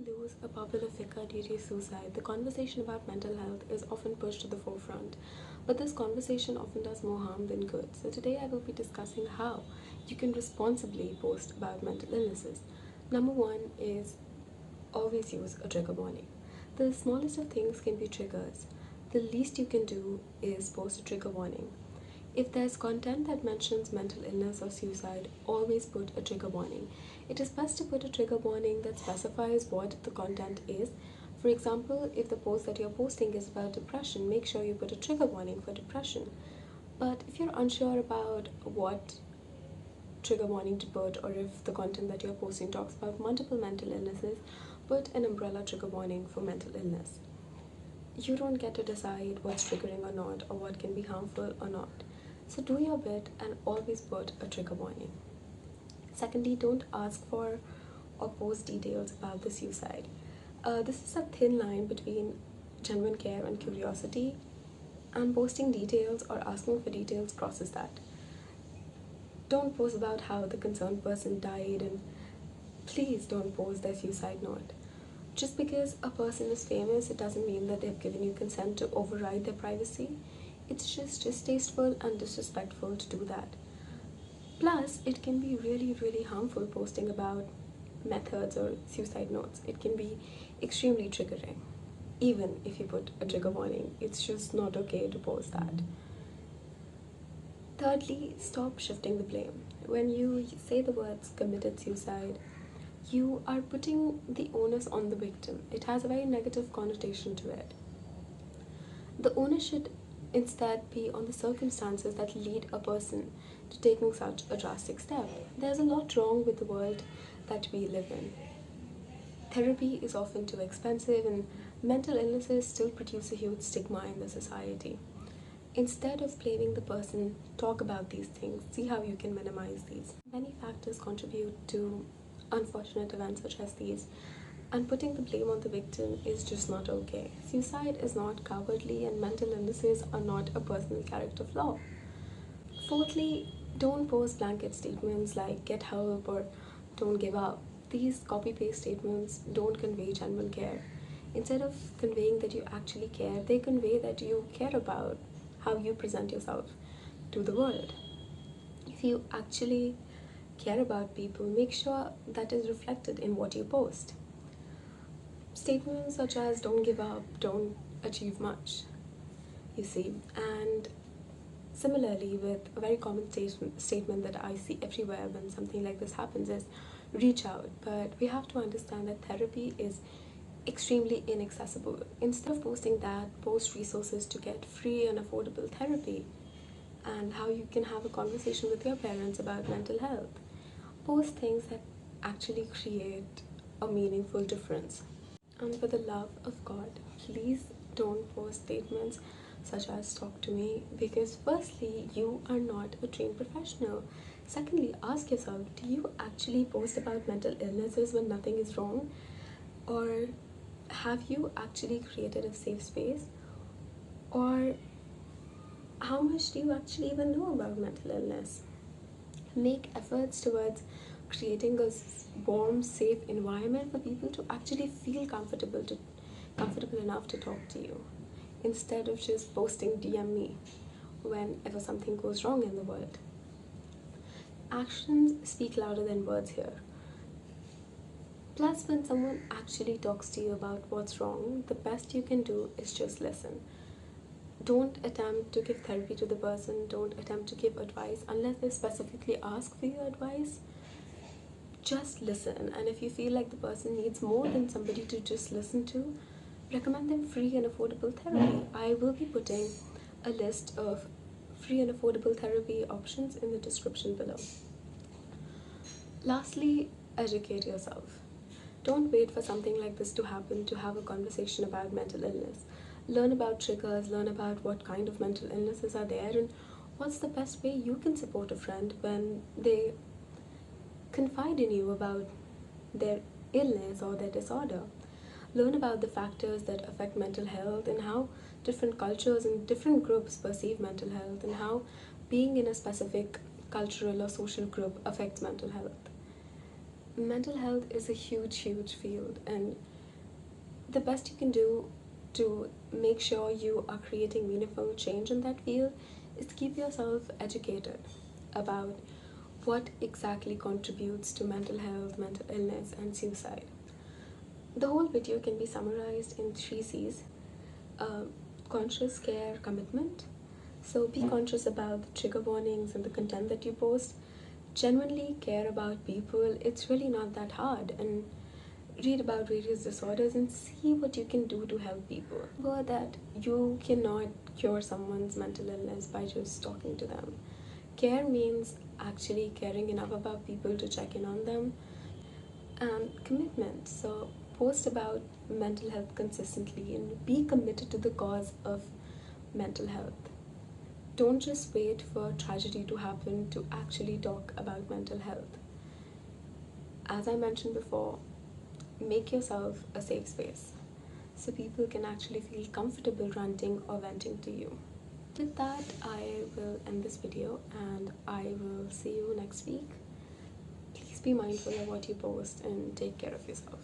lose a popular figure due to suicide, the conversation about mental health is often pushed to the forefront. But this conversation often does more harm than good. So today I will be discussing how you can responsibly post about mental illnesses. Number one is always use a trigger warning. The smallest of things can be triggers. The least you can do is post a trigger warning. If there's content that mentions mental illness or suicide, always put a trigger warning. It is best to put a trigger warning that specifies what the content is. For example, if the post that you're posting is about depression, make sure you put a trigger warning for depression. But if you're unsure about what trigger warning to put, or if the content that you're posting talks about multiple mental illnesses, put an umbrella trigger warning for mental illness. You don't get to decide what's triggering or not, or what can be harmful or not. So do your bit and always put a trigger warning. Secondly, don't ask for or post details about the suicide. This is a thin line between genuine care and curiosity, and posting details or asking for details crosses that. Don't post about how the concerned person died, and please don't post their suicide note. Just because a person is famous, it doesn't mean that they've given you consent to override their privacy. It's just distasteful and disrespectful to do that. Plus, it can be really harmful posting about methods or suicide notes. It can be extremely triggering. Even if you put a trigger warning, it's just not okay to post that. Thirdly, stop shifting the blame. When you say the words committed suicide, you are putting the onus on the victim. It has a very negative connotation to it. The onus should instead be on the circumstances that lead a person to taking such a drastic step. There's a lot wrong with the world that we live in. Therapy is often too expensive, and mental illnesses still produce a huge stigma in the society. Instead of blaming the person, talk about these things, see how you can minimize these. Many factors contribute to unfortunate events such as these, and putting the blame on the victim is just not okay. Suicide is not cowardly, and mental illnesses are not a personal character flaw. Fourthly, don't post blanket statements like get help or don't give up. These copy paste statements don't convey genuine care. Instead of conveying that you actually care, they convey that you care about how you present yourself to the world. If you actually care about people, make sure that is reflected in what you post. Statements such as don't give up, don't achieve much, you see. And similarly, with a very common statement that I see everywhere when something like this happens is reach out. But we have to understand that therapy is extremely inaccessible. Instead of posting that, post resources to get free and affordable therapy, and how you can have a conversation with your parents about mental health. Post things that actually create a meaningful difference. And for the love of God, please don't post statements such as talk to me, because firstly, you are not a trained professional. Secondly, ask yourself, do you actually post about mental illnesses when nothing is wrong? Or have you actually created a safe space? Or how much do you actually even know about mental illness? Make efforts towards creating a warm, safe environment for people to actually feel comfortable enough to talk to you, instead of just posting DM me whenever something goes wrong in the world. Actions speak louder than words here. Plus, when someone actually talks to you about what's wrong, the best you can do is just listen. Don't attempt to give therapy to the person, don't attempt to give advice unless they specifically ask for your advice. Just listen, and if you feel like the person needs more than somebody to just listen to, recommend them free and affordable therapy. I will be putting a list of free and affordable therapy options in the description below. Lastly, educate yourself. Don't wait for something like this to happen to have a conversation about mental illness. Learn about triggers, learn about what kind of mental illnesses are there, and what's the best way you can support a friend when they confide in you about their illness or their disorder. Learn about the factors that affect mental health, and how different cultures and different groups perceive mental health, and how being in a specific cultural or social group affects mental health. mental health is a huge field, and the best you can do to make sure you are creating meaningful change in that field is to keep yourself educated about what exactly contributes to mental health, mental illness, and suicide. The whole video can be summarized in 3 C's: uh, conscious, care, commitment. So be conscious about the trigger warnings and the content that you post. Genuinely care about people. It's really not that hard. And read about various disorders and see what you can do to help people. Remember that you cannot cure someone's mental illness by just talking to them. Care means actually caring enough about people to check in on them. And commitment. So post about mental health consistently and be committed to the cause of mental health. Don't just wait for tragedy to happen to actually talk about mental health. As I mentioned before, make yourself a safe space so people can actually feel comfortable ranting or venting to you. With that, I will end this video and I will see you next week. Please be mindful of what you post and take care of yourself.